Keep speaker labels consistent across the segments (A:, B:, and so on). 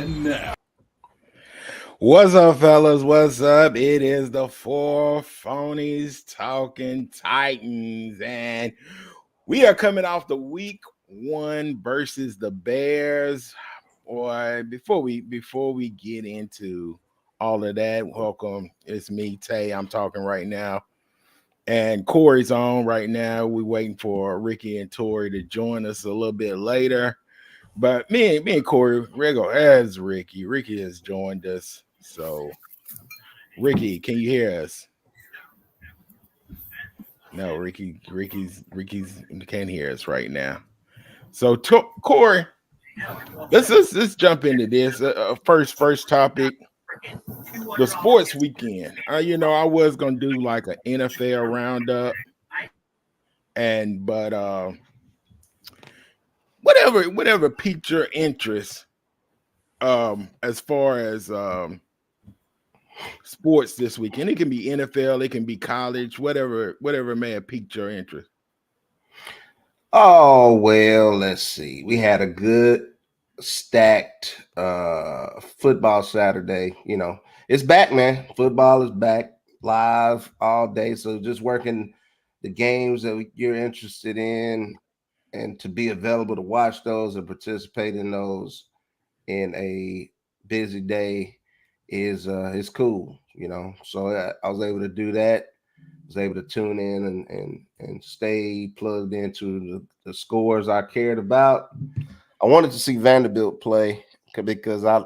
A: And now,
B: What's up, fellas? What's up? It is the Four Phonies Talking Titans, and we are coming off the week 1 versus the Bears. Boy, before we get into all of that, welcome. It's me, Tay. I'm talking right now, and Corey's on right now. We're waiting for Ricky and Tori to join us a little bit later. But me and Corey, Rego as Ricky. Ricky has joined us. So Ricky, can you hear us? No, Ricky's can't hear us right now. So Corey, let's jump into this. First topic, the sports weekend. I was gonna do like an NFL roundup, and but whatever piqued your interest, as far as sports this weekend. It can be NFL, it can be college, whatever may have piqued your interest.
C: Oh, well, let's see. We had a good stacked football Saturday. It's back, man. Football is back live all day. So just working the games that you're interested in and to be available to watch those and participate in those in a busy day is cool, So I was able to do that. Was able to tune in and stay plugged into the scores I cared about. I wanted to see Vanderbilt play because I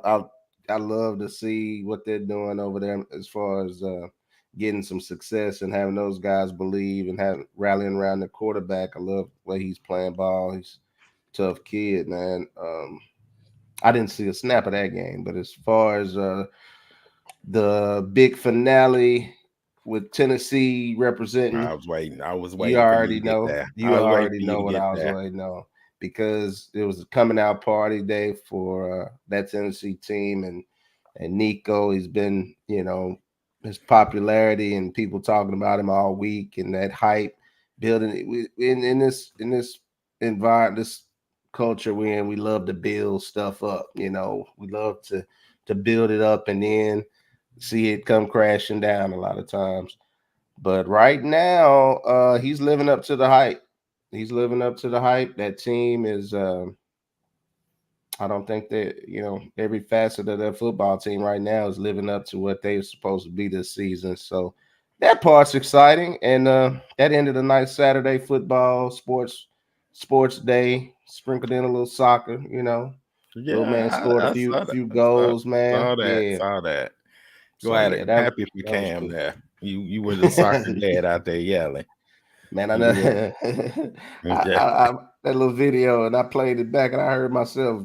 C: love to see what they're doing over there as far as getting some success and having those guys believe and having rallying around the quarterback. I love the way he's playing ball. He's a tough kid, man. I didn't see a snap of that game, but as far as the big finale with Tennessee representing,
B: I was
C: you
B: waiting for you
C: already
B: to get
C: know.
B: there.
C: You
B: I was waiting
C: already
B: for you
C: know
B: to
C: what
B: get
C: I was
B: there.
C: waiting on because it was a coming out party day for that Tennessee team and Nico. He's been, his popularity and people talking about him all week and that hype building in this environment, this culture we're in. We love to build stuff up. We love to build it up and then see it come crashing down a lot of times. But right now, he's living up to the hype. He's living up to the hype. That team is. I don't think that every facet of their football team right now is living up to what they're supposed to be this season. So that part's exciting, and that ended a nice Saturday football sports day. Sprinkled in a little soccer. Little man
B: Yeah,
C: scored a
B: I
C: few
B: saw that.
C: few goals, man.
B: Saw that.
C: Yeah.
B: Saw that.
C: So
B: Glad
C: yeah,
B: it
C: that
B: happy for
C: that was
B: Cam
C: cool.
B: there. You were the soccer dad out there yelling.
C: Man, I
B: You were
C: know. That little video, and I played it back, and I heard myself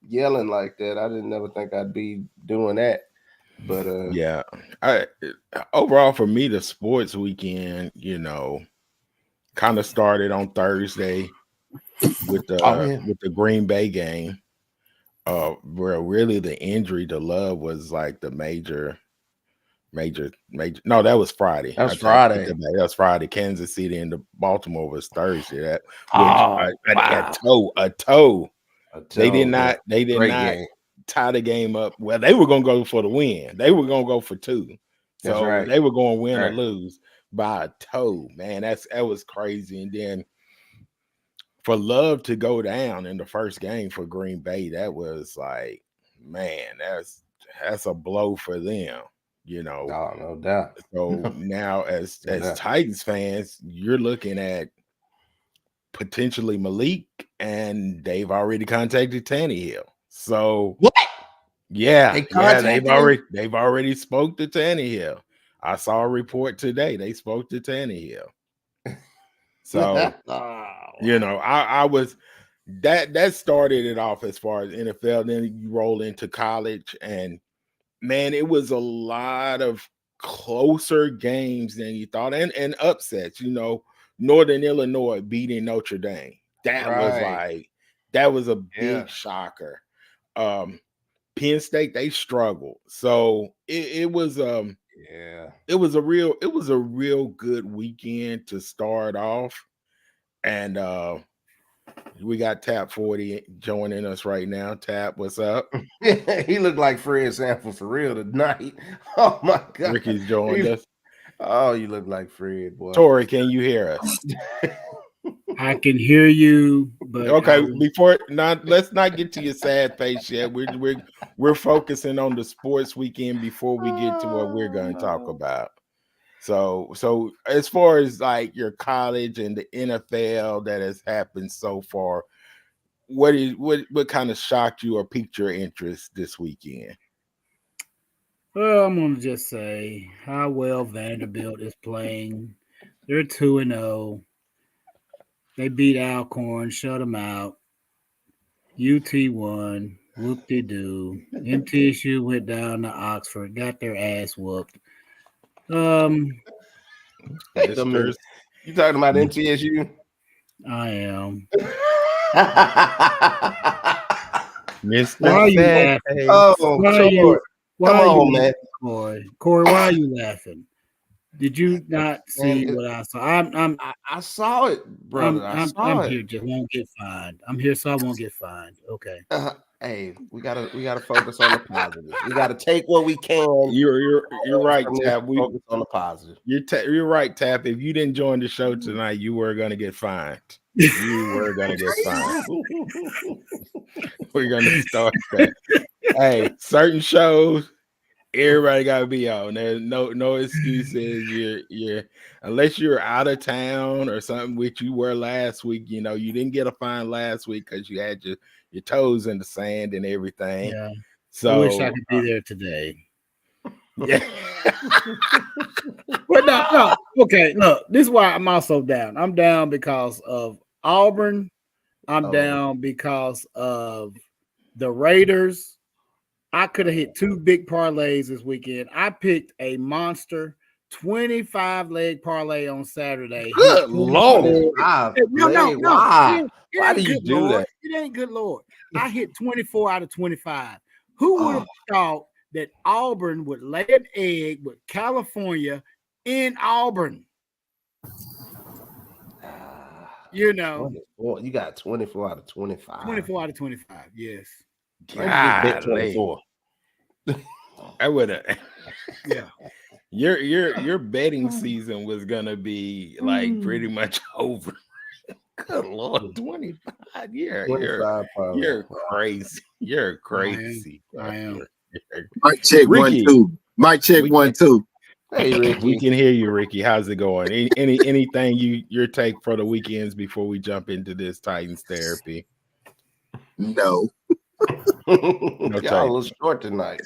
C: yelling like that. I didn't never think I'd be doing that, but
B: yeah. Overall for me, the sports weekend, kind of started on Thursday with
C: oh
B: the
C: yeah,
B: with the Green Bay game. Where really the injury to Love was like the major. No, that was Friday.
C: that was
B: Take
C: Friday.
B: that back. That was Friday. Kansas City and the Baltimore was Thursday. That which
C: Oh wow,
B: a toe.
C: I
B: They did
C: told
B: not. They did
C: great
B: not
C: game.
B: tie the game up. Well, they were gonna go for the win. They were gonna go for two.
C: That's
B: So
C: right.
B: they were gonna win or
C: Right.
B: lose by a toe. Man, that was crazy. And then for Love to go down in the first game for Green Bay, that was like, man, that's a blow for them, you know.
C: Oh, no doubt.
B: So now
C: No
B: as
C: doubt.
B: Titans fans, you're looking at potentially Malik, and they've already contacted Tannehill. So
C: What?
B: yeah,
C: They
B: yeah,
C: contacted him?
B: they've already spoke to Tannehill. I saw a report today. They spoke to Tannehill. So
C: Wow.
B: I was that started it off as far as NFL. Then you roll into college, and man, it was a lot of closer games than you thought, and upsets. Northern Illinois beating Notre Dame.
C: Right.
B: That was a
C: Yeah.
B: big shocker. Um, Penn State, they struggled, so
C: Yeah.
B: it was a real good weekend to start off, and We got Tap 40 joining us right now. Tap, what's up?
C: He looked like Fred Sanford for real tonight. Oh my God.
B: Ricky's joined us.
C: Oh, you look like Fred, boy.
B: Tori, can you hear us?
A: I can hear you, but
B: okay. Let's not get to your sad face yet. We're focusing on the sports weekend before we get to what we're going to talk about. So as far as like your college and the NFL that has happened so far, what kind of shocked you or piqued your interest this weekend?
A: Well, I'm gonna just say how well Vanderbilt is playing. They're 2-0. They beat Alcorn, shut them out. UT won. Whoop-de-doo. MTSU went down to Oxford, got their ass whooped.
C: Wait a minute. You talking about MTSU?
A: I am.
B: Mr.
A: Why are you laughing?
C: Oh, come on, man.
A: Corey, why are you laughing? Did you not see what I saw?
C: I saw it, brother.
A: I'm here just won't get fined. I'm here so I won't get fined. Okay.
C: Hey, we gotta focus on the positive. We gotta take what we can.
B: You're right, Tap. We
C: focus on the positive.
B: You're right, Tap. If you didn't join the show tonight, you were gonna get fined. You were gonna get fined. We're gonna start that. Hey, certain shows, everybody gotta be on. There's no excuses. You're unless you're out of town or something, which you were last week. You know, you didn't get a fine last week because you had your toes in the sand and everything.
A: Yeah.
B: So
A: I wish I could be there today.
B: Yeah.
A: But no. Okay, look, this is why I'm also down. I'm down because of Auburn. I'm down because of the Raiders. I could have hit 2 big parlays this weekend. I picked a monster 25-leg parlay on Saturday.
C: Good Lord.
A: No.
C: Why do you do that?
A: It ain't good Lord. I hit 24 out of 25. Who would have thought that Auburn would lay an egg with California in Auburn? You know.
C: You got 24 out of 25.
A: 24 out of 25, yes.
C: Bet 24.
B: I would have.
A: Yeah.
B: Your betting season was gonna be like pretty much over. Good Lord, 25. You're crazy. You're crazy.
A: I am.
D: Mic check
B: Ricky.
D: 1 2. Mic check 1 2.
C: Hey, Ricky.
B: We can hear you, Ricky. How's it going? Anything your take for the weekends before we jump into this Titans therapy?
D: No.
C: Y'all a little short tonight.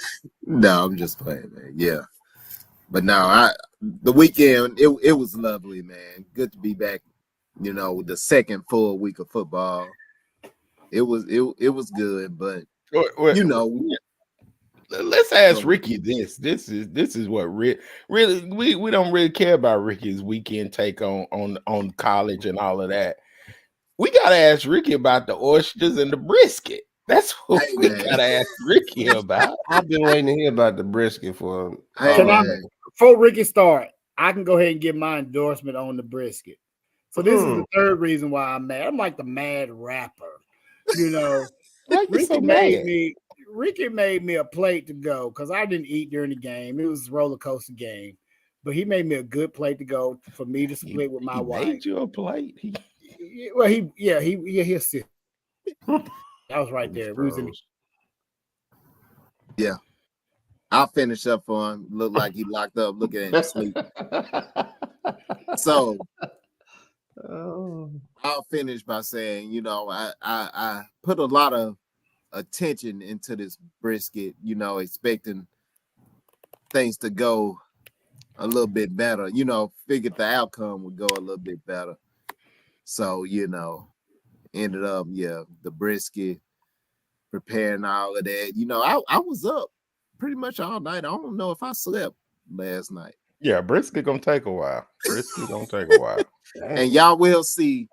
D: No, I'm just playing, man. Yeah. But no, the weekend it was lovely, man. Good to be back. You know, the second full week of football. It was good, but you know.
B: Let's ask Ricky this. This is what really we don't really care about Ricky's weekend take on college and all of that. We gotta ask Ricky about the oysters and the brisket. That's what we gotta ask Ricky about.
C: I've been waiting to hear about the brisket for.
A: Before Ricky start, I can go ahead and give my endorsement on the brisket. So this is the third reason why I'm mad. I'm like the mad rapper, you know. Ricky made me a plate to go because I didn't eat during the game. It was a roller coaster game, but he made me a good plate to go for me to split with my wife.
B: Made you a plate?
A: He'll sit. I was right there. We was in.
D: Yeah, I'll finish up for him. Look like he locked up. Look at him sleep. So I'll finish by saying, you know, I put a lot of attention into this brisket, you know, expecting things to go a little bit better, you know, figured the outcome would go a little bit better. So, you know, ended up, the brisket, preparing all of that. You know, I was up pretty much all night. I don't know if I slept last night.
B: Yeah, brisket gonna take a while.
D: And y'all will see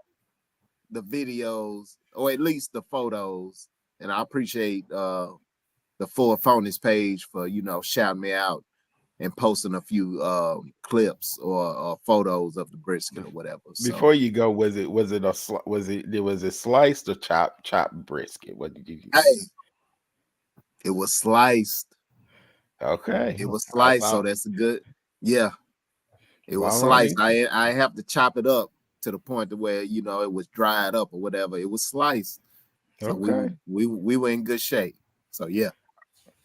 D: the videos, or at least the photos. And I appreciate the Four Phonies page for, you know, shouting me out and posting a few clips or photos of the brisket or whatever. So,
B: Before you go, was it sliced or chopped brisket? What did you
D: hey,
B: use?
D: it was sliced.
B: Okay,
D: It was
B: I
D: sliced, so
B: thought.
D: that's a good. Yeah, it was
B: All
D: sliced.
B: right.
D: I have to chop it up to the point to where it was dried up or whatever. It was sliced, so
B: Okay.
D: we were in good shape. So yeah.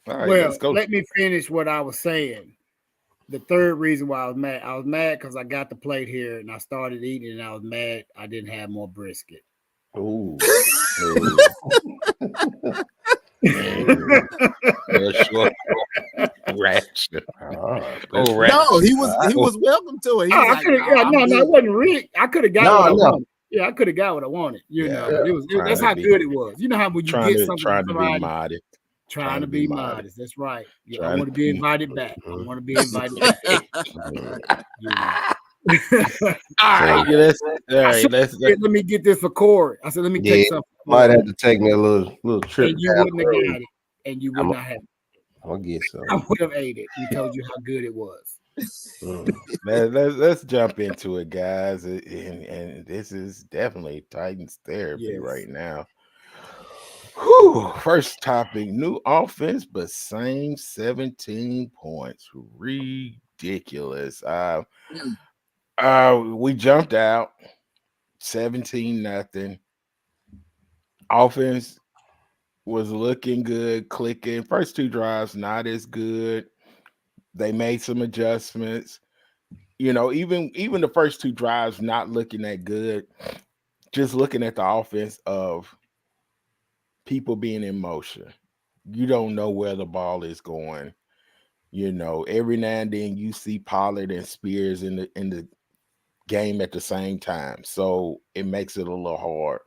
B: All right,
A: Well,
B: let's go.
A: let me finish what I was saying. The third reason why I was mad because I got the plate here and I started eating and I was mad I didn't have more brisket.
C: Ooh.
B: Short ration.
C: That's
D: No, he was welcome to it. He was
A: I
D: like,
A: could have,
D: I'm
A: no,
D: good.
A: it wasn't rigged. I could have got
C: No,
A: what I
C: no.
A: wanted. Yeah, I could have got what I wanted.
B: Yeah.
A: That's
B: Trying
A: how
B: to be-
A: good it was. You know how when you
B: Trying
A: get
B: to
A: something
B: trying
A: from
B: to be
A: somebody,
B: modest.
A: trying to be modest. That's right. Yeah, I
B: Trying
A: want to
B: to
A: be
B: be-
A: invited back. I want to be invited back. You know.
B: All right, let's.
A: Let me get this for Corey. I said, let me
C: Yeah,
A: take something.
C: might have to take me a little trip.
A: And you
C: down
A: wouldn't
C: the
A: have
C: road.
A: got it, and you would not have.
C: I'm gonna get some.
A: I would have ate it and told you how good it was.
B: Let's jump into it, guys. And this is definitely Titans therapy
A: Yes.
B: right now. Whew. First topic: new offense, but same 17 points. Ridiculous. We jumped out 17-0. Offense was looking good, clicking. First two drives not as good. They made some adjustments. Even the first two drives not looking that good. Just looking at the offense of people being in motion. You don't know where the ball is going. Every now and then you see Pollard and Spears in the game at the same time. So it makes it a little hard.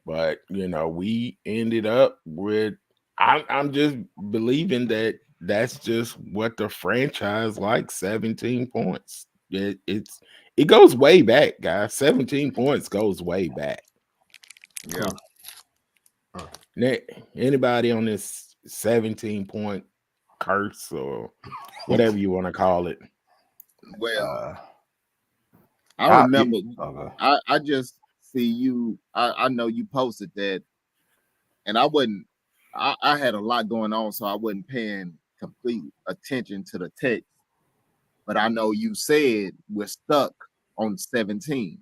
B: But we ended up with I'm just believing that that's just what the franchise likes, 17 points. It goes way back, guys. 17 points goes way back.
D: Yeah.
B: Anybody on this 17-point curse or whatever you want to call it?
D: Well, I remember.
C: Okay.
D: I just see you. I know you posted that, and I wasn't. I had a lot going on, so I wasn't paying complete attention to the text. But I know you said we're stuck on 17,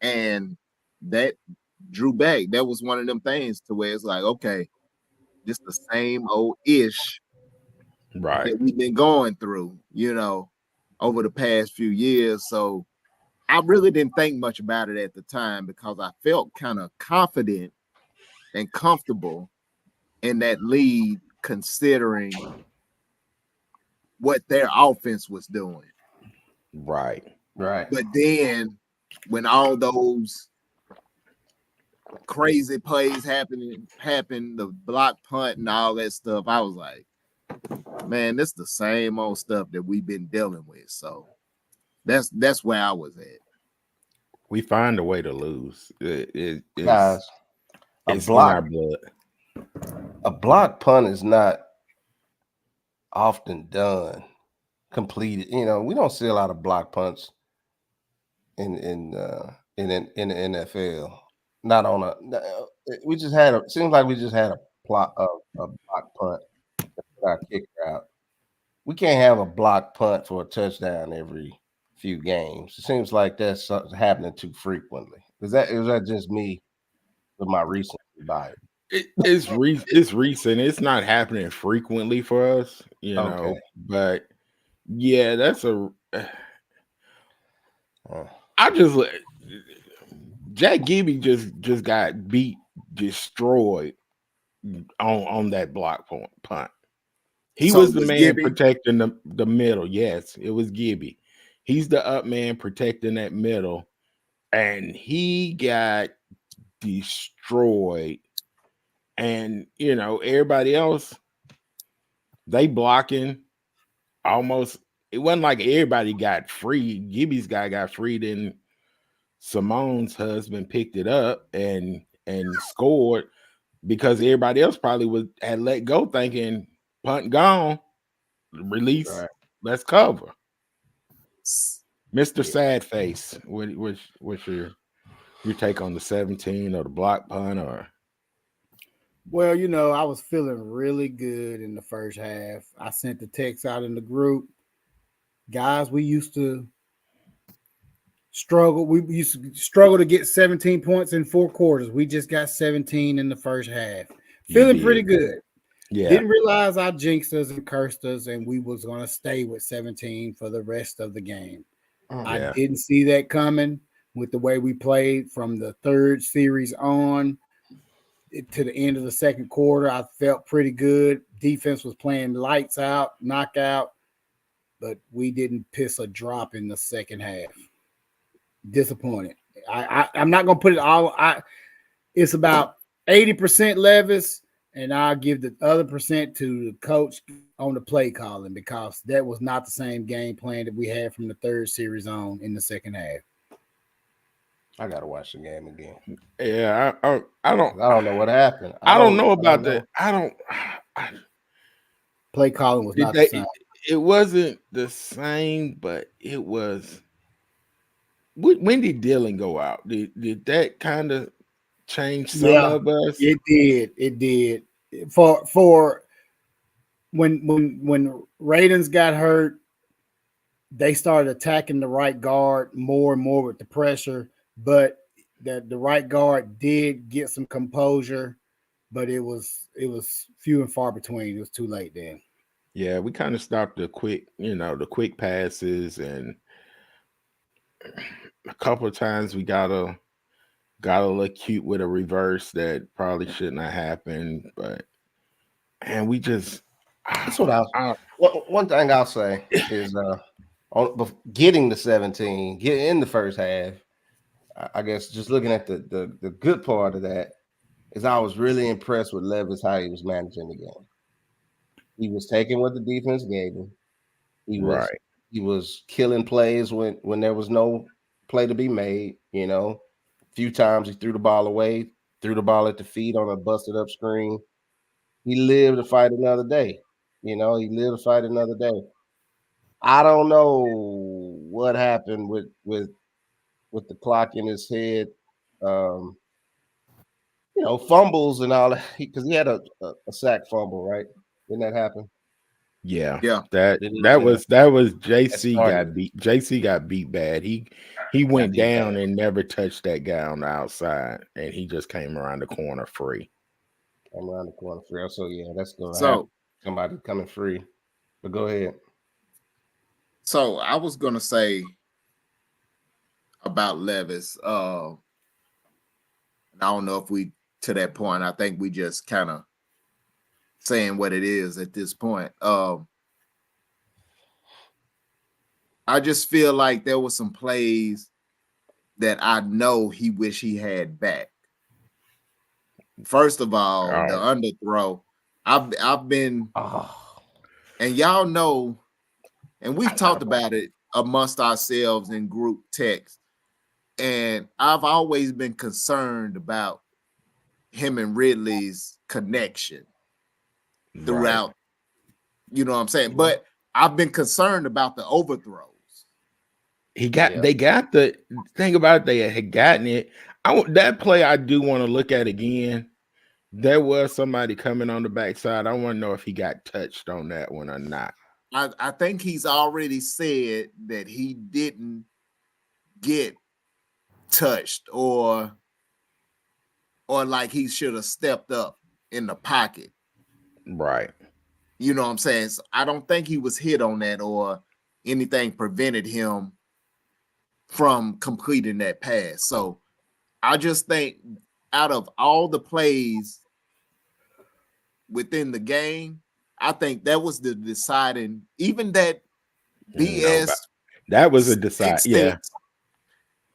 D: and that drew back. That was one of them things to where it's like, okay, just the same old ish
B: Right.
D: that we've been going through, over the past few years. So I really didn't think much about it at the time because I felt kind of confident and comfortable in that lead, considering what their offense was doing.
B: Right.
D: But then when all those crazy plays happened, the block punt and all that stuff, I was like, man, this is the same old stuff that we've been dealing with. So that's where I was at.
B: We find a way to lose.
C: Guys,
B: it's in our blood.
C: A block punt is not often done, completed. We don't see a lot of block punts in the NFL. Not on a. We just had a. Seems like we just had a block punt that got kicked out. We can't have a block punt for a touchdown every few games. It seems like that's happening too frequently. Is that just me with my recent bias?
B: It's recent. It's not happening frequently for us,
C: Okay.
B: But yeah, that's I just Jack Gibby just got destroyed on that block punt. He
D: So
B: was the
D: was
B: man
D: Gibby?
B: protecting the middle. Yes, it was Gibby. He's the up man protecting that middle, and he got destroyed. And everybody else, they blocking almost. It wasn't like everybody got free. Gibby's guy got free, then Simone's husband picked it up and scored because everybody else probably had let go thinking punt gone, release,
C: Right.
B: let's cover. Mr.
C: Yeah.
B: Sad Face, what's your take on the 17 or the block punt or?
A: Well, I was feeling really good in the first half. I sent the text out in the group. Guys, we used to struggle. We used to struggle to get 17 points in 4 quarters. We just got 17 in the first half. Feeling pretty good.
B: Yeah.
A: Didn't realize I jinxed us and cursed us, and we was going to stay with 17 for the rest of the game. I didn't see that coming with the way we played from the third series on to the end of the second quarter. I felt pretty good. Defense was playing lights out, knockout, but we didn't piss a drop in the second half. Disappointed. I'm not going to put it all. It's about 80% Levis, and I'll give the other percent to the coach on the play calling, because that was not the same game plan that we had from the third series on in the second half.
C: I gotta watch the game again.
B: Yeah, I don't
C: know what happened.
B: I don't know about that.
A: Play calling was not the same.
B: It wasn't the same, but it was. When did Dylan go out? Did that kind of change some of us?
A: It did. It did. For when Radens got hurt, they started attacking the right guard more and more with the pressure, but the right guard did get some composure, but it was few and far between. It was too late then.
B: Yeah, we kind of stopped the quick passes, and a couple of times we got a little cute with a reverse that probably shouldn't have happened, but and we just.
C: That's what one thing I'll say is getting the 17, getting in the first half. I guess just looking at the good part of that is I was really impressed with Levis, how he was managing the game. He was taking what the defense gave him. He was killing plays when there was no play to be made. A few times he threw the ball away, threw the ball at the feet on a busted up screen. He lived to fight another day. He lived to fight another day. I don't know what happened with the clock in his head. Fumbles and all that, because he had a sack fumble, right? Didn't that happen?
B: Yeah.
D: Yeah.
B: That was JC got beat. JC got beat bad. He went down and never touched that guy on the outside, and he just came around the corner free. So yeah, that's going to happen. Somebody coming free. But go ahead.
D: So I was going to say about Levis. I don't know if we to that point. I think we just kind of saying what it is at this point. I just feel like there were some plays that I know he wish he had back. First of all, the underthrow. I've been, and y'all know, and we've talked about it amongst ourselves in group text. And I've always been concerned about him and Ridley's connection throughout. You know what I'm saying? But I've been concerned about the overthrows.
B: They got the thing about it, they had gotten it. That play I do want to look at again. There was somebody coming on the backside. I want to know if he got touched on that one or not.
D: I think he's already said that he didn't get touched or like he should have stepped up in the pocket.
B: Right.
D: You know what I'm saying? So I don't think he was hit on that or anything prevented him from completing that pass. So I just think out of all the plays within the game, I think that was the deciding, even that BS.
B: That was a decide. Yeah.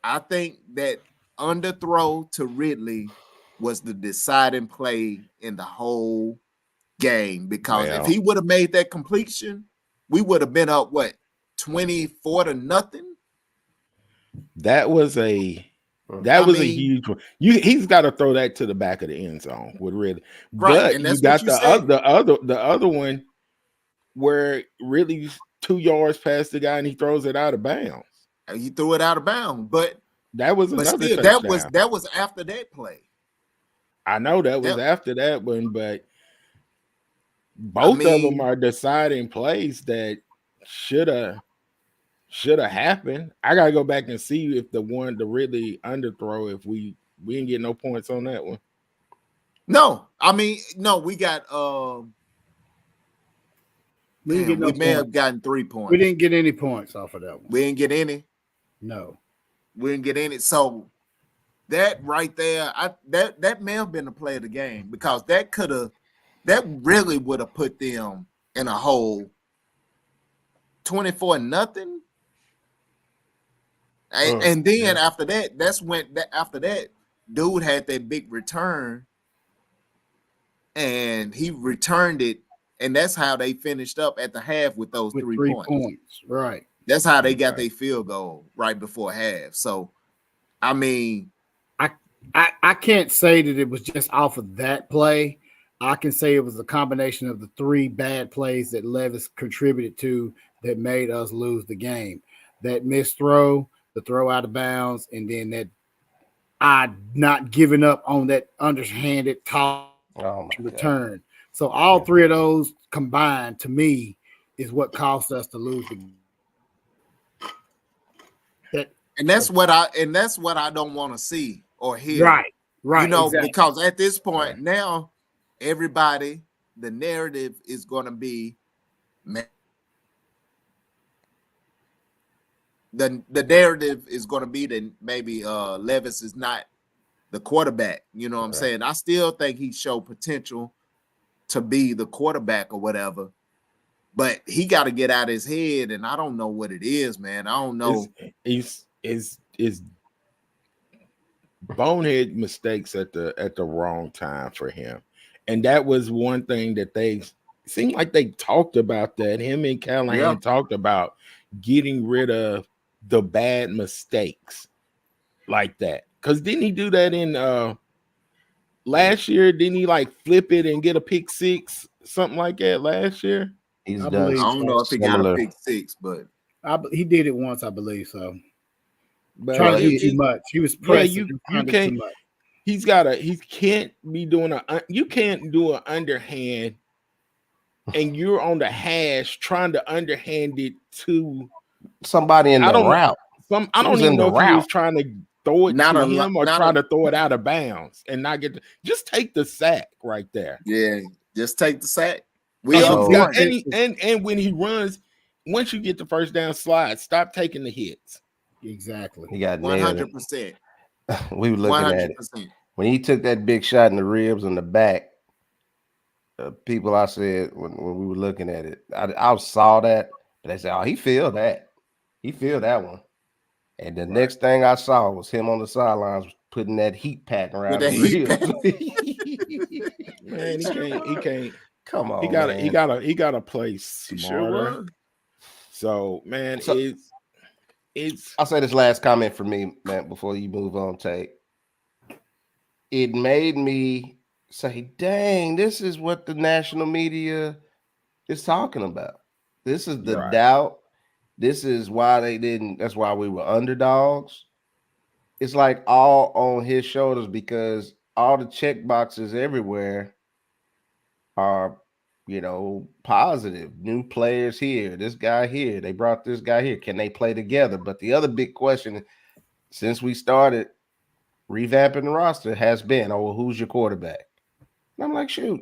D: I think that underthrow to Ridley was the deciding play in the whole game, because if he would have made that completion, we would have been up 24-0.
B: That was a huge one. He's got to throw that to the back of the end zone with Ridley.
D: Right,
B: but
D: and that's
B: you got
D: what you
B: the other one. where really 2 yards past the guy and he throws it out of bounds.
D: He threw it out of bounds, but
B: That was
D: but
B: another
D: still,
B: touchdown.
D: that was after that play.
B: I know that was after that one, but both of them are deciding plays that should have happened. I gotta go back and see if the really underthrow, if we didn't get no points on that one.
D: No, we got
A: we
D: may have gotten 3 points.
A: We didn't get any points off of that one.
D: We didn't get any.
A: No,
D: we didn't get any. So that right there, that may have been the play of the game, because that really would have put them in a hole. 24-0. And then after that, after that, dude had that big return, and he returned it, and that's how they finished up at the half with those 3 points.
A: Right.
D: That's how they got their field goal right before half. So, I
A: can't say that it was just off of that play. I can say it was a combination of the 3 bad plays that Levis contributed to that made us lose the game. That missed throw, the throw out of bounds, and then that I not giving up on that underhanded toss return. So all 3 of those combined, to me, is what caused us to lose the game.
D: And that's what I don't want to see or hear.
A: Right. Exactly.
D: Because at this point now, everybody, the narrative is going to be, the narrative is going to be that maybe Levis is not the quarterback. You know what I'm saying? I still think he showed potential to be the quarterback or whatever, but he got to get out of his head, and I don't know what it is, man. I don't know.
B: Is bonehead mistakes at the wrong time for him. And that was one thing that they seemed like they talked about, that him and Callahan talked about getting rid of the bad mistakes like that. Because didn't he do that in last year? Didn't he like flip it and get a pick 6, something like that last year?
D: I don't know if he got a pick 6, but
A: he did it once, I believe so.
B: But
A: trying to do too much. He was pressing.
B: You can't. Too much. He can't be doing you can't do an underhand, and you're on the hash trying to underhand it to
C: somebody in the route.
B: I don't even know if he was trying to throw it to him or try to throw it out of bounds and not get. Just take the sack right there.
D: Yeah, just take the sack.
B: And when he runs, once you get the first down, slide. Stop taking the hits.
A: Exactly.
C: He got
D: 100%.
C: We were looking 100%. At it when he took that big shot in the ribs and the back. People, I said when we were looking at it, I saw that, but they said, "Oh, he feel that. He feel that one." And the next thing I saw was him on the sidelines putting that heat pack around the ribs.
B: Man, he can't.
C: Come on,
B: he gotta play smarter. So, man, it's.
C: I'll say this last comment for me, man, before you move on, Tate. It made me say, dang, this is what the national media is talking about. This is the doubt. This is why that's why we were underdogs. It's like all on his shoulders, because all the check boxes everywhere are, positive. New players here, this guy here, they brought this guy here. Can they play together? But the other big question since we started revamping the roster has been, who's your quarterback? And I'm like, shoot,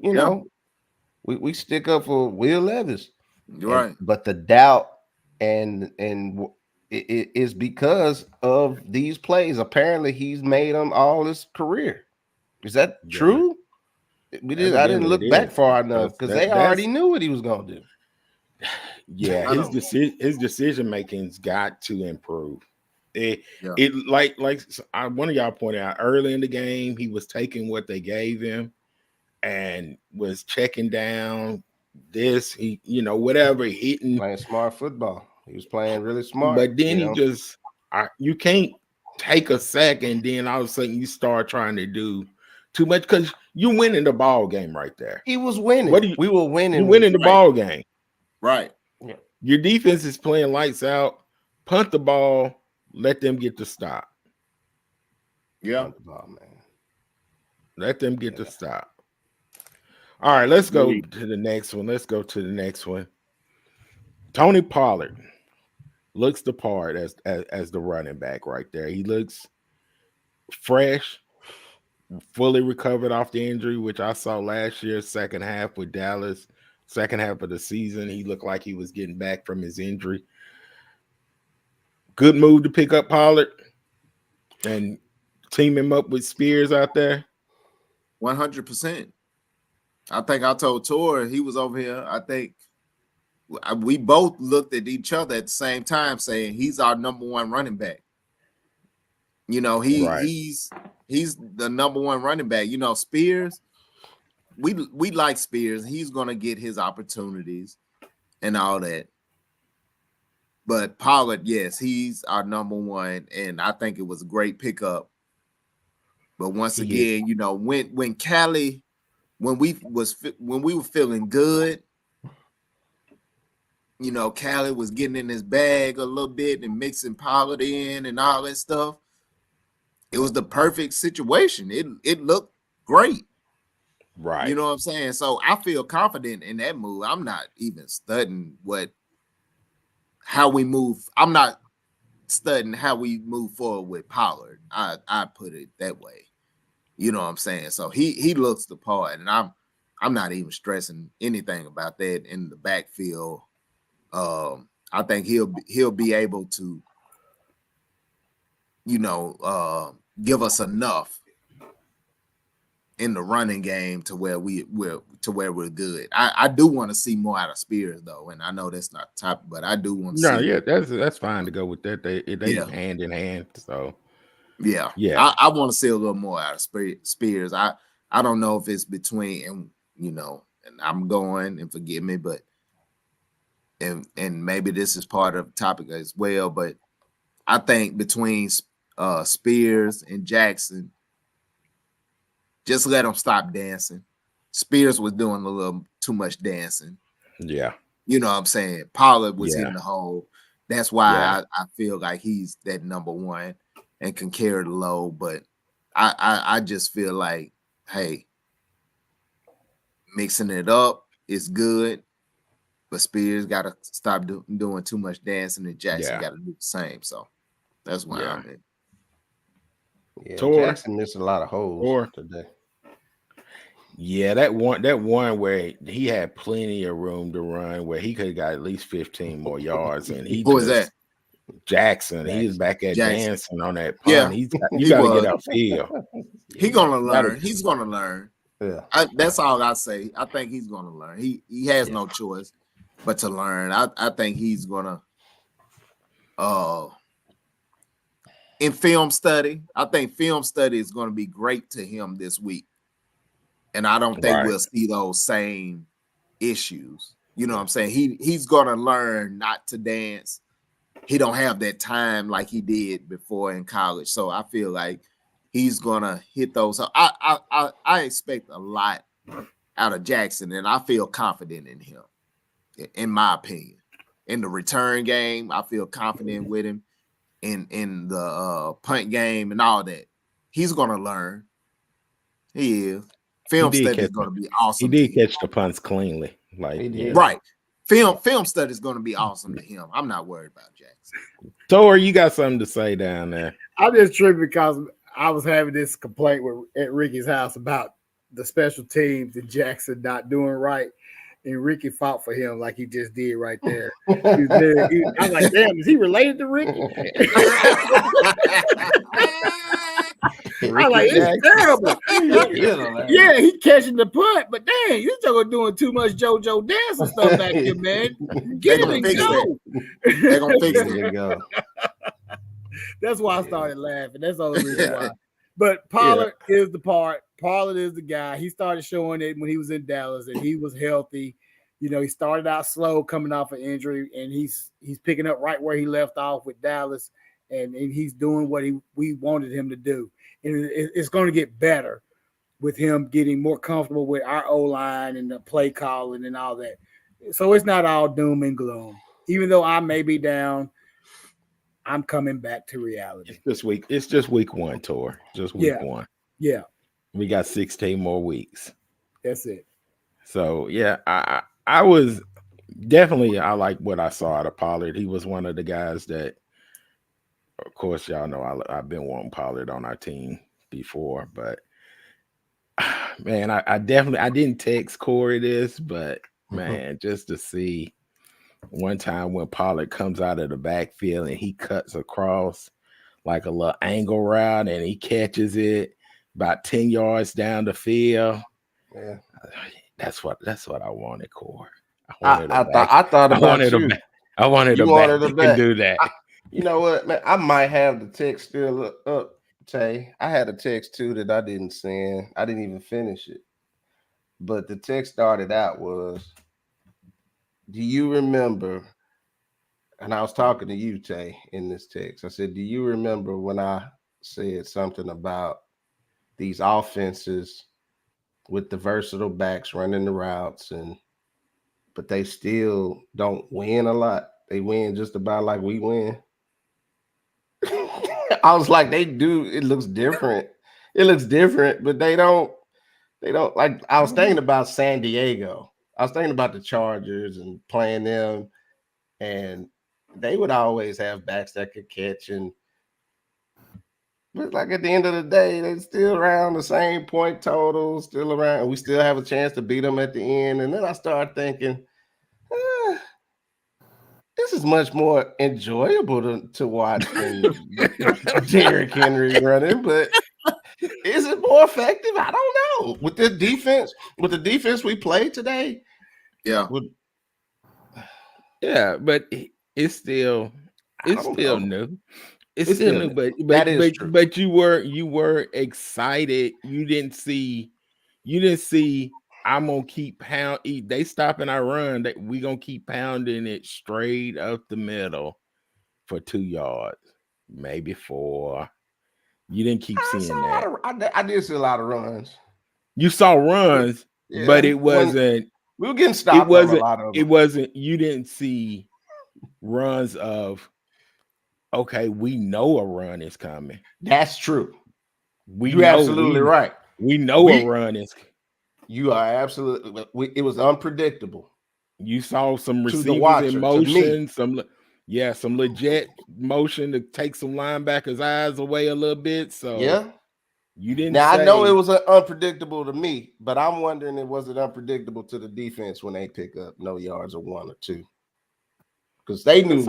C: we stick up for Will Levis.
D: Right.
C: But the doubt and it is because of these plays. Apparently he's made them all his career. Is that true? I didn't look back far enough because they already knew what he was going to do.
B: Yeah, his decision making's got to improve. It like one of y'all pointed out early in the game, he was taking what they gave him and was checking down this. He whatever hitting,
C: playing smart football. He was playing really smart.
B: But then you can't take a sack and then all of a sudden you start trying to do too much because you winning the ball game right there.
C: He was winning. We were winning.
B: You winning the ball game.
D: Right.
B: Your defense is playing lights out. Punt the ball. Let them get the stop.
D: Yeah.
C: Man.
B: Let them get the stop. All right, let's go to the next one. Tony Pollard looks the part as the running back right there. He looks fresh, fully recovered off the injury, which I saw last year, second half with Dallas. Second half of the season, he looked like he was getting back from his injury. Good move to pick up Pollard and team him up with Spears out there.
D: 100%. I think I told Tor, he was over here. I think we both looked at each other at the same time saying he's our number one running back. You know, he's the number one running back. You know, Spears, we like Spears. He's going to get his opportunities and all that. But Pollard, yes, he's our number one, and I think it was a great pickup. But once again, you know, when Cali, when we were feeling good, you know, Cali was getting in his bag a little bit and mixing Pollard in and all that stuff. It was the perfect situation. It looked great.
B: Right.
D: You know what I'm saying? So I feel confident in that move. I'm not even studying how we move. I'm not studying how we move forward with Pollard. I put it that way. You know what I'm saying? So he looks the part, and I'm not even stressing anything about that in the backfield. I think he'll be able to, you know, give us enough in the running game to where we're good. I do want to see more out of Spears though, and I know that's not top, but I do want to see.
B: Yeah, that's fine to go with that. They hand in hand. So
D: yeah. I want to see a little more out of Spears. I don't know if it's between, and you know, and I'm going, and forgive me, but and maybe this is part of the topic as well, but I think between Spears and Jackson, just let them stop dancing. Spears was doing a little too much dancing.
B: Yeah.
D: You know what I'm saying? Pollard was hitting the hole. That's why I feel like he's that number one and can carry the load. But I just feel like, hey, mixing it up is good, but Spears got to stop doing too much dancing, and Jackson got to do the same. So that's why I'm in.
C: Yeah, Jackson missed a lot of holes today.
B: Yeah, that one where he had plenty of room to run, where he could have got at least 15 more yards, and he
D: who was that?
B: Jackson. He was back at dancing on that punt.
D: Yeah,
B: you got to get upfield.
D: He's gonna learn. He's gonna learn. Yeah, that's all I say. I think he's gonna learn. He has no choice but to learn. I think he's gonna in film study. I think film study is gonna be great to him this week. And I don't think we'll see those same issues. You know what I'm saying? He's gonna learn not to dance. He don't have that time like he did before in college. So I feel like he's gonna hit those. I expect a lot out of Jackson, and I feel confident in him, in my opinion. In the return game, I feel confident with him. In the punt game and all that. He's gonna learn. He is. Film study is going to be awesome.
B: He did catch the punts cleanly.
D: Right. Film study is going to be awesome to him. I'm not worried about Jackson.
B: Tor, you got something to say down there?
A: I'm just tripping because I was having this complaint at Ricky's house about the special teams and Jackson not doing right. And Ricky fought for him like he just did right there. I was like, damn, is he related to Ricky? I'm like, it's terrible. Yeah, he catching the punt, but dang, you talking doing too much JoJo dance and stuff back here, man. Get him and go.
D: They're gonna fix it.
C: Go.
A: That's why I started laughing. That's the only reason why. But Pollard is the part. Pollard is the guy. He started showing it when he was in Dallas, and he was healthy. You know, he started out slow coming off an injury, and he's picking up right where he left off with Dallas, and he's doing what we wanted him to do. And it's going to get better with him getting more comfortable with our O-line and the play calling and all that. So it's not all doom and gloom. Even though I may be down, I'm coming back to reality.
B: It's just week one, Tor. Just week one.
A: Yeah,
B: We got 16 more weeks.
A: that's it.
B: So yeah, I was definitely, I like what I saw out of Pollard. He was one of the guys that, of course, y'all know I've been wanting Pollard on our team before, but man, I didn't text Corey this, but man, just to see one time when Pollard comes out of the backfield and he cuts across like a little angle route and he catches it about 10 yards down the field.
C: Yeah.
B: That's what I wanted, Corey.
C: I thought about you.
B: I wanted a back that can do that.
C: You know what, man? I might have the text still up, Tay. I had a text too that I didn't send. I didn't even finish it. But the text started out was, do you remember? And I was talking to you, Tay, in this text. I said, do you remember when I said something about these offenses with the versatile backs running the routes, but they still don't win a lot? They win just about like we win. I was like, they do. It looks different. It looks different, but they don't. Like, I was thinking about San Diego. I was thinking about the Chargers and playing them, and they would always have backs that could catch. But like at the end of the day, they're still around the same point total, still around, and we still have a chance to beat them at the end. And then I started thinking, this is much more enjoyable to watch than Derrick Henry running, but is it more effective? I don't know. With the defense we played today.
D: Yeah.
B: Yeah, but it's still new. It's still new, but you were excited. You didn't see I'm gonna keep pounding. They stopping our run. That we gonna keep pounding it straight up the middle for 2 yards, maybe 4. You didn't keep seeing that.
C: I did see a lot of runs.
B: You saw runs,
C: yeah,
B: but it wasn't.
C: We were getting stopped. It wasn't. A lot of them.
B: It wasn't. You didn't see runs of. Okay, we know a run is coming.
C: That's true.
B: You're
C: absolutely right.
B: We know a run is.
C: You are absolutely. It was unpredictable.
B: You saw some receivers in motion, some legit motion to take some linebackers' eyes away a little bit. So
C: yeah,
B: you didn't.
C: Now I know it was unpredictable to me, but I'm wondering, was it unpredictable to the defense when they pick up no yards or 1 or 2? Because they knew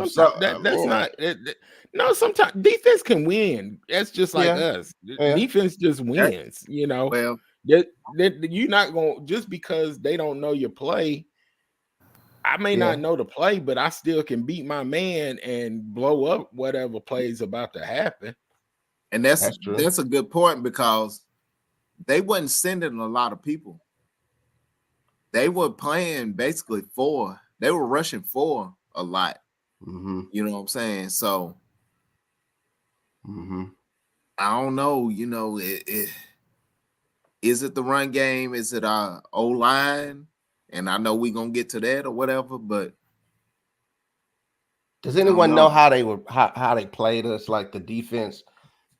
B: no, sometimes defense can win. That's just like us. Defense just wins, you know.
D: Well,
B: you're not going just because they don't know your play. I may not know the play, but I still can beat my man and blow up whatever play is about to happen.
D: And that's a good point, because they wasn't sending a lot of people. They were playing basically 4. They were rushing 4 a lot.
C: Mm-hmm.
D: You know what I'm saying? So I don't know. You know, is it the run game? Is it our O-line? And I know we're gonna get to that or whatever, but
C: does anyone know how they played us, like the defense?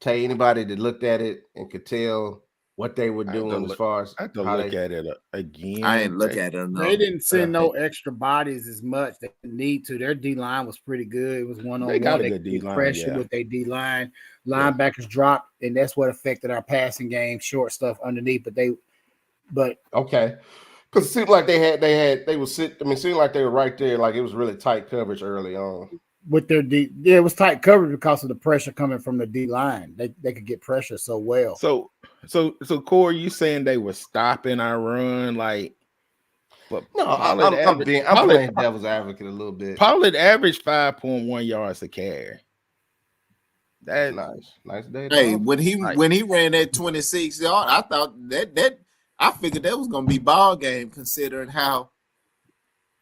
C: Tell anybody that looked at it and could tell what they were doing as far as
B: I have to look at it again.
D: I didn't look at it. No.
A: They didn't send no extra bodies as much. They didn't need to. Their D line was pretty good. It was 1-on-1.
B: They got a good D line.
A: Pressure with their D line. Linebackers dropped, and that's what affected our passing game. Short stuff underneath, but
C: okay. Because it seemed like they were sitting. I mean, it seemed like they were right there. Like it was really tight coverage early on.
A: With their it was tight coverage because of the pressure coming from the D line. They could get pressure so well.
B: So Corey, you saying they were stopping our run? Like, but
C: no, I'm playing devil's advocate a little bit.
B: Pollard averaged 5.1 yards a carry. That's
C: nice day.
D: Hey, when he ran that 26 yard, I thought that I figured that was gonna be ball game, considering how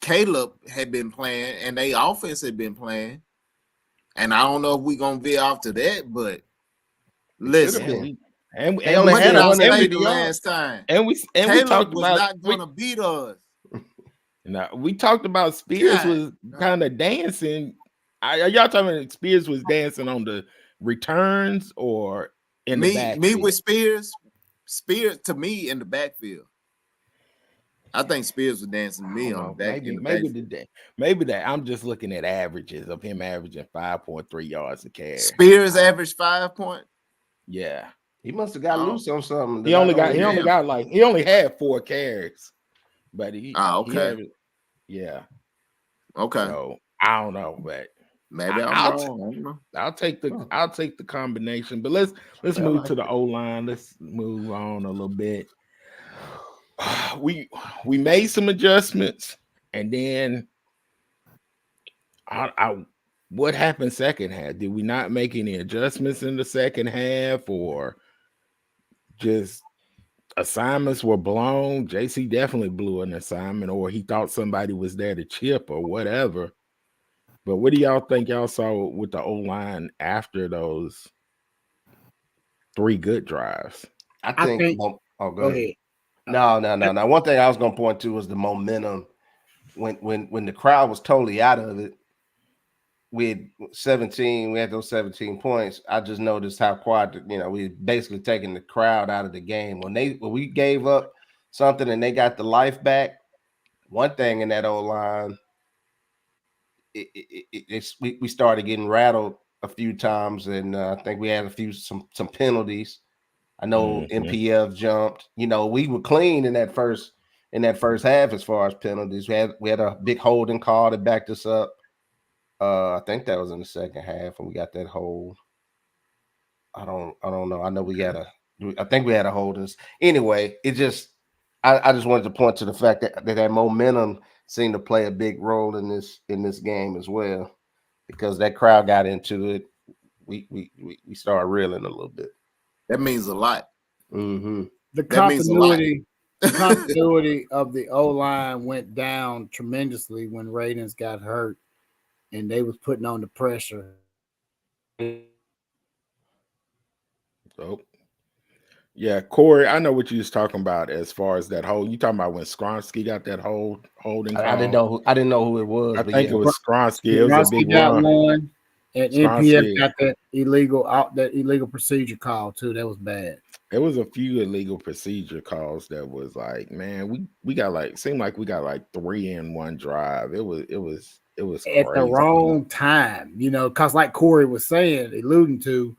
D: Caleb had been playing and they offense had been playing. And I don't know if we're gonna veer off to that, but listen.
B: And we
D: last time.
B: And we
D: Caleb
B: talked
D: was
B: about
D: not gonna beat us.
B: Now we talked about Spears
D: God.
B: was kind of dancing. Are y'all talking about Spears was dancing on the returns or in the
D: Me
B: backfield?
D: with Spears. Spears to me in the backfield. I think Spears was dancing to me on the back.
B: Maybe that I'm just looking at averages of him averaging 5.3 yards a carry.
D: Spears averaged 5 point.
B: Yeah,
C: He must have got loose on something.
B: he only had 4 carries, but he
D: okay.
B: Yeah.
D: Okay.
B: So I don't know, but
D: maybe I'm wrong.
B: I'll take the combination. But let's move to the O-line. Let's move on a little bit. We made some adjustments, and then what happened second half? Did we not make any adjustments in the second half, or just assignments were blown? JC definitely blew an assignment, or he thought somebody was there to chip or whatever. But what do y'all think y'all saw with the O-line after those 3 good drives?
C: I think go ahead. No. One thing I was going to point to was the momentum when the crowd was totally out of it. We had 17. We had those 17 points. I just noticed how quiet. We basically taking the crowd out of the game when we gave up something and they got the life back. One thing in that O-line, we started getting rattled a few times, and I think we had some penalties. I know MPF jumped. We were clean in that first half as far as penalties. We had a big holding call that backed us up. I think that was in the second half, and we got that hold. I don't know. I know I think we had a hold. Anyway, I just wanted to point to the fact that momentum seemed to play a big role in this game as well, because that crowd got into it. We started reeling a little bit.
D: That means a lot.
C: Mm-hmm.
A: The continuity of the O-line went down tremendously when Radins got hurt, and they was putting on the pressure.
B: So, yeah, Corey, I know what you was talking about as far as that hold. You talking about when Skronsky got that holding call?
C: I didn't know who it was.
B: I think it was Skronsky. It was a big
A: got
B: run.
A: one, and MPF got that illegal procedure call too. That was bad.
B: There was a few illegal procedure calls that was like, man, we got seemed like we got 3 in one drive. It was
A: at the wrong time, because like Corey was alluding to,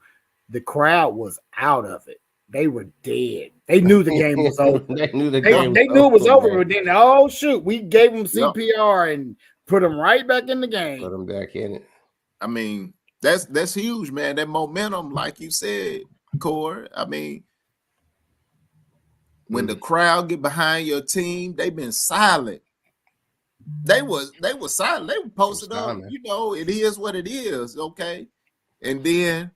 A: the crowd was out of it. They were dead. They knew the game was over.
C: They knew
A: it was over. But then, oh shoot, we gave them CPR and put them right back in the game.
C: Put them back in it.
D: I mean, that's huge, man. That momentum, like you said, Corey. I mean, when the crowd get behind your team, they've been silent. They were silent. They were posted up. It is what it is. Okay, and then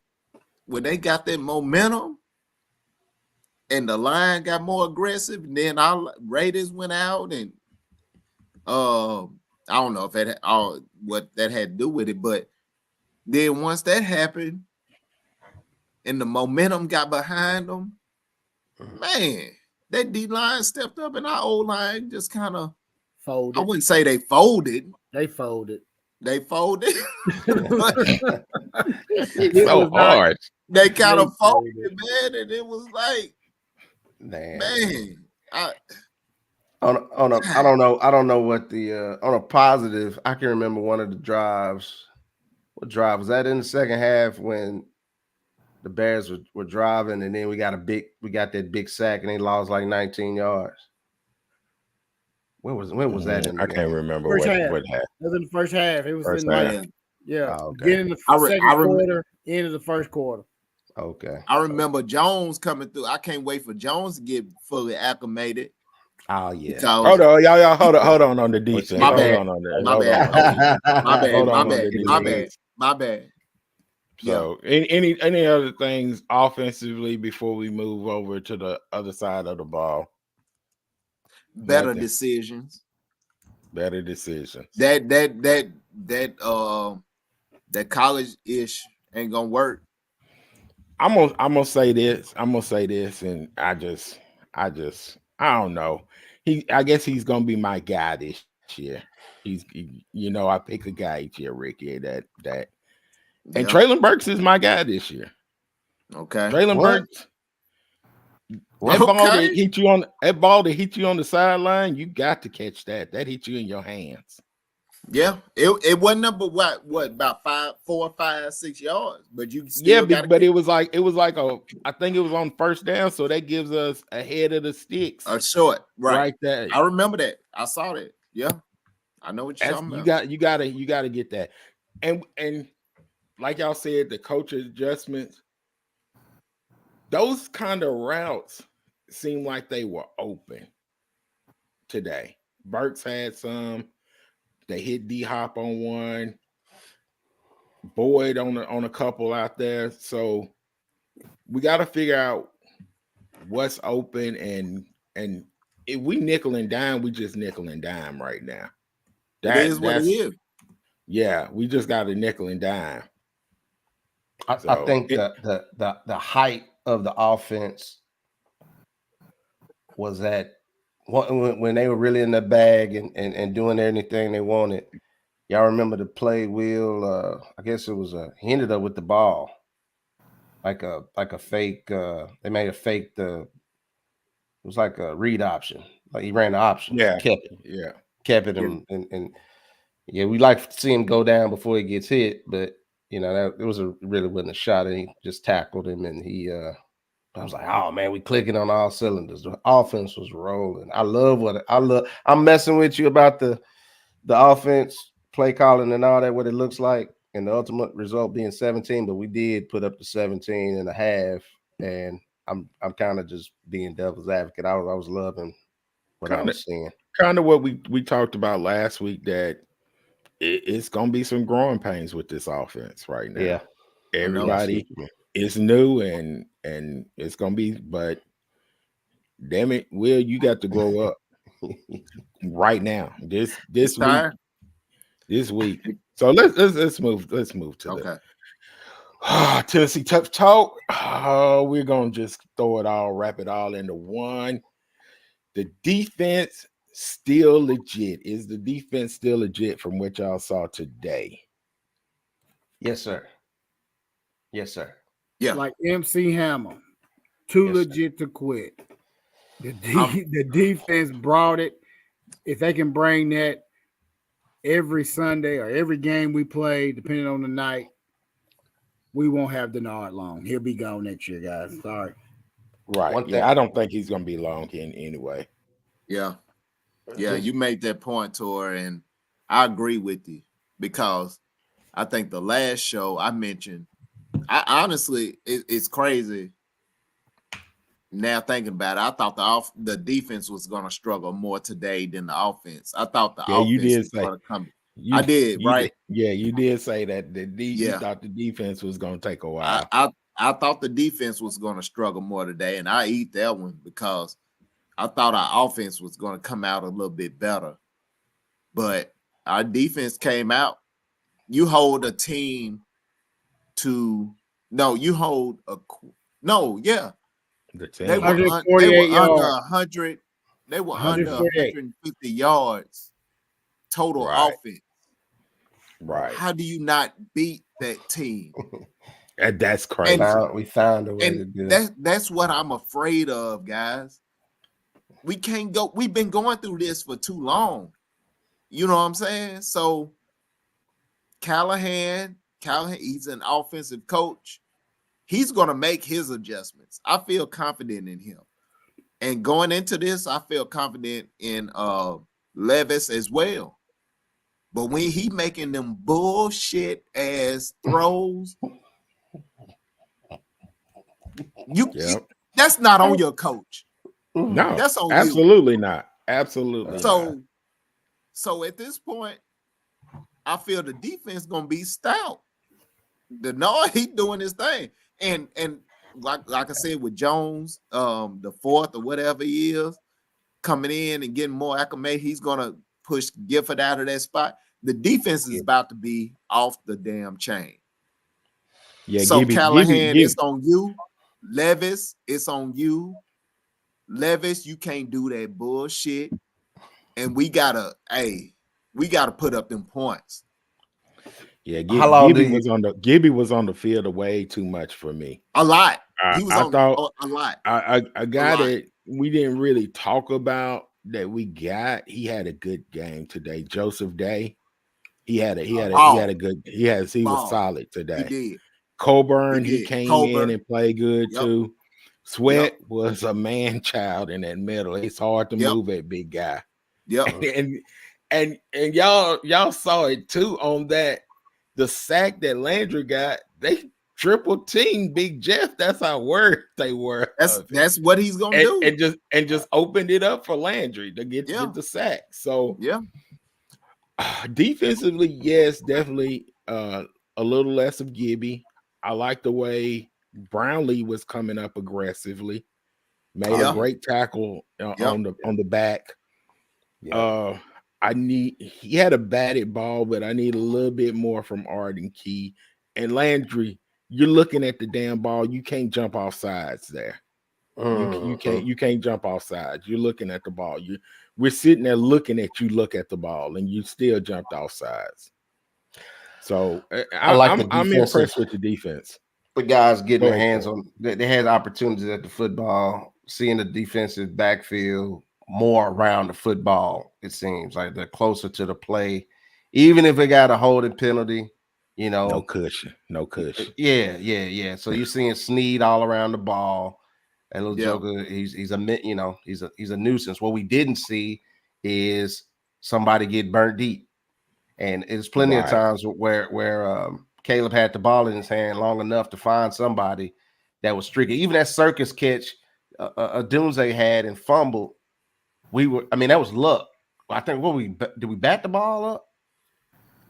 D: when they got that momentum, and the line got more aggressive, and then our Raiders went out, and I don't know if that what that had to do with it, but then once that happened, and the momentum got behind them, man, that D line stepped up, and our O line just kind of folded. I wouldn't say they folded.
A: They folded.
D: They folded.
B: It's so hard.
D: They kind of folded, man, and it was like, man. I
C: don't know what the on a positive. I can remember one of the drives. What drive was that in the second half when the Bears were driving, and then we got that big sack, and they lost 19 yards. When was that in the game?
B: Can't remember what happened.
A: It was in the first half. It was
B: first
A: in
B: half.
A: Beginning of the second quarter, end of the first quarter.
C: Okay.
D: I remember Jones coming through. I can't wait for Jones to get fully acclimated.
C: Oh yeah.
B: Hold on, y'all. Hold on the defense.
D: My bad. My bad.
B: So, any other things offensively before we move over to the other side of the ball?
D: Better decisions. That college-ish ain't gonna work.
B: I'm gonna say this, and I don't know. I guess he's gonna be my guy this year. I pick a guy each year, Ricky. And
D: Yeah.
B: Traylon Burks is my guy this year.
D: Okay.
B: Traylon
C: What?
B: Burks. That ball that
D: Okay.
B: hit you on the sideline, you got to catch that. That hit you in your hands.
D: Yeah. It wasn't number what about 4, 5, 6 yards, but you still got
B: but it was like I think it was on first down, so that gives us a head of the sticks.
D: a short, right
B: there.
D: I remember that. I saw that. Yeah. I know what you're talking about.
B: You gotta get that. And like y'all said, the coach adjustments, those kind of routes seem like they were open today. Burks had some. They hit D-Hop on one. Boyd on a couple out there. So we got to figure out what's open, and if we nickel and dime, we just nickel and dime right now.
D: It is what it is.
B: Yeah, we just got to nickel and dime.
C: I think the height of the offense was that when they were really in the bag and doing anything they wanted. Y'all remember the play, Will? I guess it was he ended up with the ball, like a fake. They made a fake. It was like a read option. Like he ran the option.
B: Yeah,
C: kept it.
B: Yeah,
C: kept it. And yeah, we like to see him go down before he gets hit, but that it was really wasn't a shot, and he just tackled him, and he. I was like, oh man, we clicking on all cylinders. The offense was rolling. I'm messing with you about the offense, play calling and all that, what it looks like, and the ultimate result being 17, but we did put up the 17 and a half, and I'm kind of just being devil's advocate. I was loving what I was seeing.
B: Kind of what we talked about last week, that it's gonna be some growing pains with this offense right now.
C: Yeah.
B: Everybody is new and it's gonna be, but damn it, Will, you got to grow up right now. This week. So let's move to the Tennessee Tough Talk. We're gonna just wrap it all into one. The defense still legit. Is the defense still legit from what y'all saw today?
C: Yes, sir. Yes, sir.
D: Yeah.
A: Like MC Hammer, too legit to quit. The defense brought it. If they can bring that every Sunday or every game we play, depending on the night, we won't have Denard long. He'll be gone next year, guys. Sorry.
B: Right. I don't think he's going to be long anyway.
D: Yeah. Yeah, you made that point, Tor, and I agree with you, because I think the last show I mentioned, I honestly, it's crazy. Now thinking about it, I thought the defense was going to struggle more today than the offense. I thought the offense was going to come. I did, right?
B: You did say that you thought the defense was going to take a while.
D: I thought the defense was going to struggle more today, and I eat that one because I thought our offense was going to come out a little bit better. But our defense came out. You hold a team to no, you hold a no, yeah. They were under 100. They were under 150 yards total offense.
B: Right.
D: How do you not beat that team?
B: That's crazy.
C: We found a way to do
D: it. That's what I'm afraid of, guys. We can't go. We've been going through this for too long. You know what I'm saying? So Callahan, he's an offensive coach. He's going to make his adjustments. I feel confident in him. And going into this, I feel confident in Levis as well. But when he making them bullshit ass throws, that's not on your coach.
B: No,
D: that's on
B: absolutely
D: you.
B: Not. Absolutely
D: so,
B: not.
D: So at this point, I feel the defense gonna be stout. He doing his thing, and like I said with Jones, the fourth or whatever he is, coming in and getting more acclimated, he's gonna push Gifford out of that spot. The defense is about to be off the damn chain. Yeah. So Callahan, it's on you. Levis, it's on you. Levis, you can't do that bullshit. And we gotta, we got to put up them points.
B: Yeah,
C: How long
B: Gibby was on the field way too much for me.
D: A lot.
B: I
D: He was on
B: thought
D: a lot.
B: a guy that we didn't really talk about that we got. He had a good game today. Joseph Day. He was solid today.
D: He did.
B: Coburn, he came in and played good too. Sweat was a man child in that middle. It's hard to move that big guy. And y'all saw it too on that. The sack that Landry got, they triple team Big Jeff. That's how worried they were.
D: That's what he's gonna do.
B: And just opened it up for Landry to get the sack. So defensively, yes, definitely a little less of Gibby. I like the way Brownlee was coming up aggressively. Made a great tackle on the back. He had a batted ball, but I need a little bit more from Arden Key. And Landry, you're looking at the damn ball. You can't jump off sides there. You can't jump off sides. You're looking at the ball. We're sitting there looking at you look at the ball, and you still jumped off sides. So I'm impressed with the defense.
C: The guys getting their hands on, they had opportunities at the football, seeing the defensive backfield more around the football. It seems like they're closer to the play, even if they got a holding penalty.
B: No cushion.
C: Yeah. So you're seeing Snead all around the ball. That little joker, he's a nuisance. What we didn't see is somebody get burnt deep, and there's plenty of times where Caleb had the ball in his hand long enough to find somebody that was streaky. Even that circus catch a Dunze had and fumbled. That was luck. I think did we bat the ball up?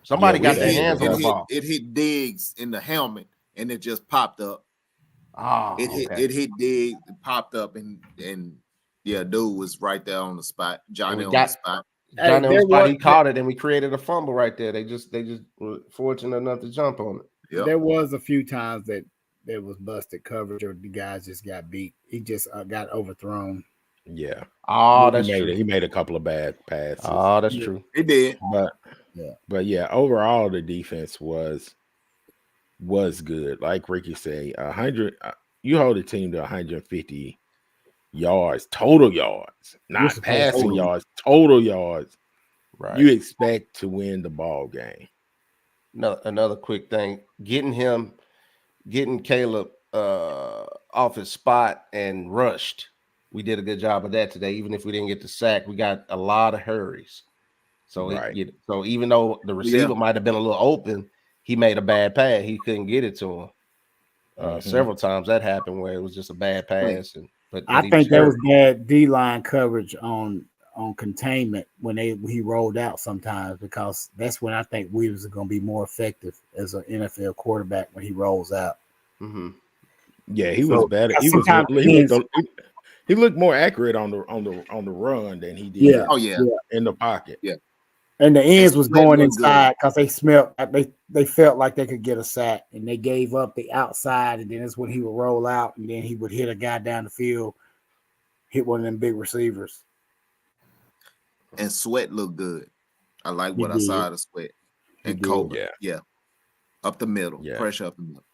C: Somebody got their hands on the ball.
D: It hit Diggs in the helmet, and it just popped up. It hit Diggs, it popped up, and dude was right there on the spot. Johnny on the spot.
C: Johnny on the spot. He caught it, and we created a fumble right there. They just were fortunate enough to jump on it.
A: Yep. There was a few times that there was busted coverage, or the guys just got beat. He just got overthrown.
B: Yeah.
C: Oh, that's true.
B: He made a couple of bad passes.
C: Oh, that's true.
D: He did.
B: But overall the defense was good. Like Ricky said, 100. You hold the team to 150 yards, total yards, not passing yards, total yards. Right. You expect to win the ball game.
C: Another quick thing: getting Caleb off his spot and rushed. We did a good job of that today. Even if we didn't get the sack, we got a lot of hurries. So so even though the receiver might have been a little open, he made a bad pass. He couldn't get it to him. Several times that happened where it was just a bad pass. But
A: I think that was bad D-line coverage on containment when he rolled out sometimes, because that's when I think Williams is going to be more effective as an NFL quarterback when he rolls out.
C: Mm-hmm.
B: Yeah, he was better. He looked more accurate on the run than he did. In the pocket.
D: Yeah.
A: And the ends was going inside because they felt like they could get a sack, and they gave up the outside, and then that's when he would roll out, and then he would hit a guy down the field, hit one of them big receivers.
D: And Sweat looked good. I like what I saw out of Sweat. And Coburn. Yeah. Up the middle. Yeah. Pressure up the middle.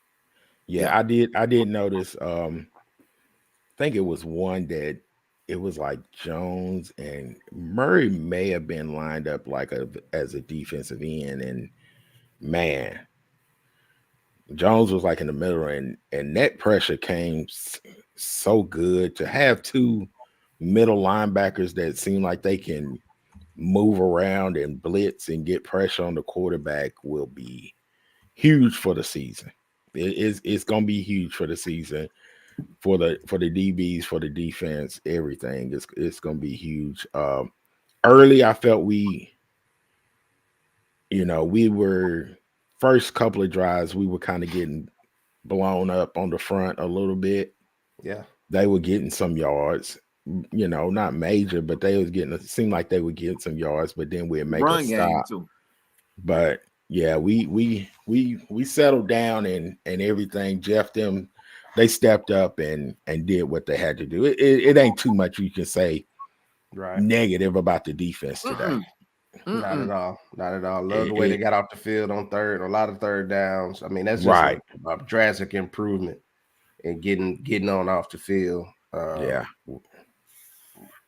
B: Yeah, I did notice. I think it was one that it was like Jones and Murray may have been lined up as a defensive end, and man, Jones was like in the middle, and that pressure came so good. To have two middle linebackers that seem like they can move around and blitz and get pressure on the quarterback will be huge for the season. It's going to be huge for the season. For the DBs, for the defense, everything it's going to be huge. Early, I felt we were first couple of drives, we were kind of getting blown up on the front a little bit.
C: Yeah,
B: they were getting some yards, not major, but they was getting. It seemed like they were getting some yards, but then we'd make a stop. Too. But yeah, we settled down and everything. Jeff them. They stepped up and did what they had to do. It ain't too much you can say negative about the defense today.
C: Not at all. Not at all. Love the way they got off the field on a lot of third downs. I mean, that's just a drastic improvement in getting on off the field.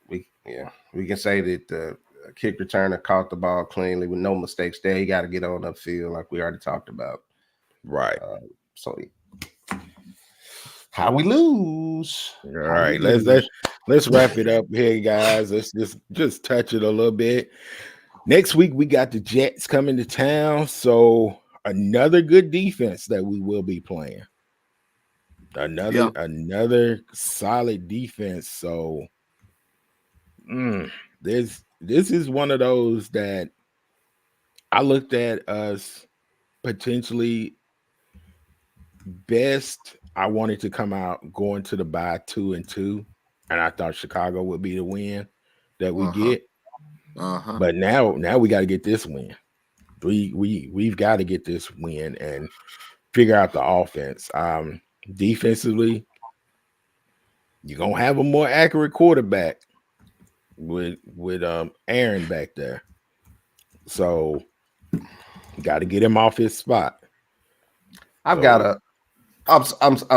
C: We can say that the kick returner caught the ball cleanly with no mistakes there. He got to get on the field like we already talked about.
B: Right.
C: So how we lose?
B: All right, let's wrap it up here, guys. Let's just touch it a little bit. Next week we got the Jets coming to town, so another good defense that we will be playing. Another solid defense. So this is one of those that I looked at us potentially best. I wanted to come out going to the bye 2-2, and I thought Chicago would be the win that we get. But now we got to get this win. We've got to get this win and figure out the offense. Defensively, you're gonna have a more accurate quarterback with Aaron back there. So got to get him off his spot.
C: I'm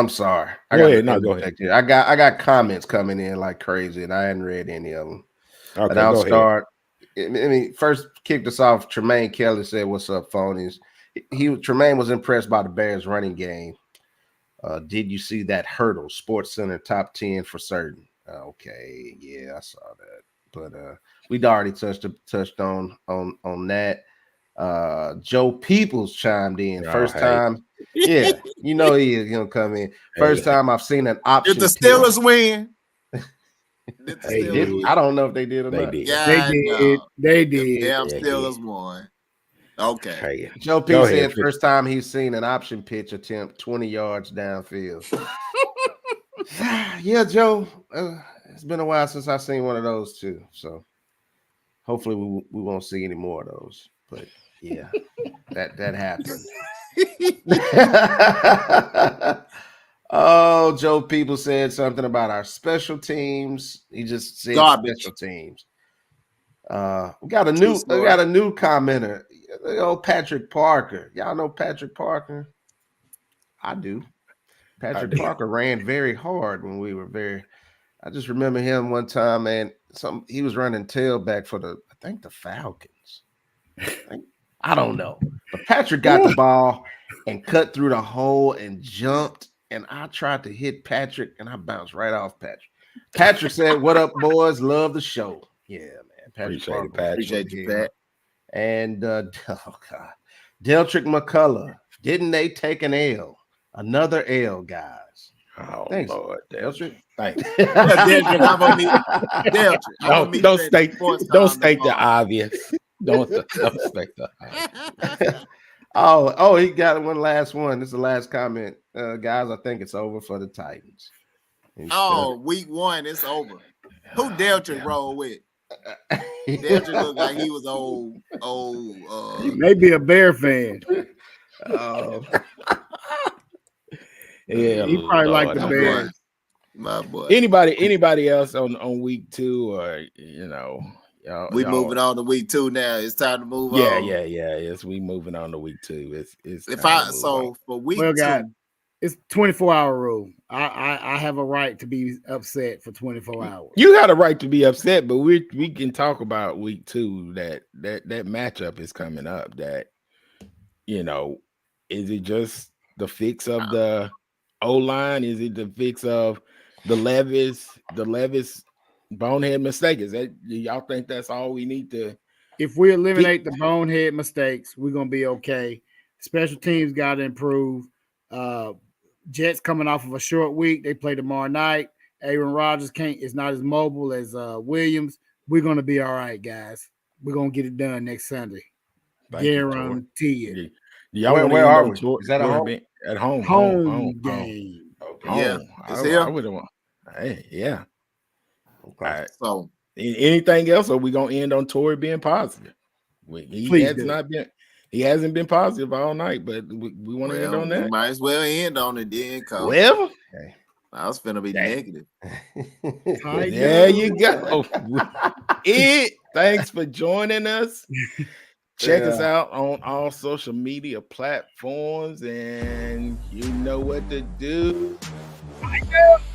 C: sorry.
B: Go ahead.
C: Here. I got comments coming in like crazy, and I hadn't read any of them.
B: Okay,
C: but I'll start. I mean, first kicked us off. Tremaine Kelly said, "What's up, phonies?" Tremaine was impressed by the Bears' running game. Did you see that hurdle? Sports Center top 10 for certain. Okay, yeah, I saw that. But we'd already touched on that. Joe Peoples chimed in. First time. Yeah, you know he is gonna come in. First time I've seen an option.
D: Did the Steelers win?
C: I don't know if they did or not.
A: They did.
D: Damn Steelers won. Okay.
C: Hey, Joe P said first time he's seen an option pitch attempt 20 yards downfield. Yeah, Joe. It's been a while since I've seen one of those too. So hopefully we won't see any more of those. But yeah, that happened. Oh, Joe People said something about our special teams. He just said special teams. We got a new commenter. Old Patrick Parker. Y'all know Patrick Parker? I do. Patrick Parker ran very hard when we were I just remember him one time, man. He was running tailback for the Falcons. I don't know. But Patrick got the ball and cut through the hole and jumped. And I tried to hit Patrick, and I bounced right off Patrick. Patrick said, "What up, boys? Love the show." Yeah, man. Patrick
D: Appreciate you, Pat.
C: And Deltrick McCullough. Didn't they take an L? Another L, guys.
B: Oh, thanks, Lord, Deltrick. Thanks. Don't state the obvious. Don't state the obvious.
C: Oh, he got one last one. This is the last comment. Guys, I think it's over for the Titans.
D: Week 1, it's over. Who Deltrick roll with? Deltrick looked like he was old.
A: Maybe a Bear fan.
B: Yeah,
A: he probably like the Bears.
D: My boy.
B: Anybody else on week 2, or
D: we moving on to week 2 now. It's time to move on.
B: Yeah. Yes, we moving on to week 2. It's
D: for week 2.
A: God, it's 24-hour rule. I have a right to be upset for 24 hours.
B: You got a right to be upset, but we can talk about week 2. That matchup is coming up. That is it just the fix of the O-line? Is it the fix of the Levis bonehead mistake? Is that, y'all think that's all we need to?
A: If we eliminate the bonehead mistakes, we're gonna be okay. Special teams got to improve. Jets coming off of a short week. They play tomorrow night. Aaron Rodgers is not as mobile as Williams. We're gonna be all right, guys. We're gonna get it done next Sunday. Guarantee it.
C: Where are we? Is that
B: at home?
A: Home game.
B: Okay.
D: Yeah,
B: I would have. Hey, yeah.
C: Okay.
D: So
B: anything else, or we gonna end on Torrey being positive? He hasn't been positive all night, but we want to end on that.
D: Might as well end on it then, Cole.
B: Well,
C: okay.
D: I was finna be negative.
B: There you go. It Thanks for joining us. Check us
C: Yeah.
B: out on all social media platforms, and you know what to do.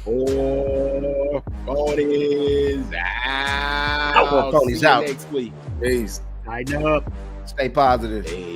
B: Four phonies out.
C: Four phonies
B: See you
C: out.
B: next week.
D: Peace.
A: Tighten up.
C: Stay positive.
B: Hey.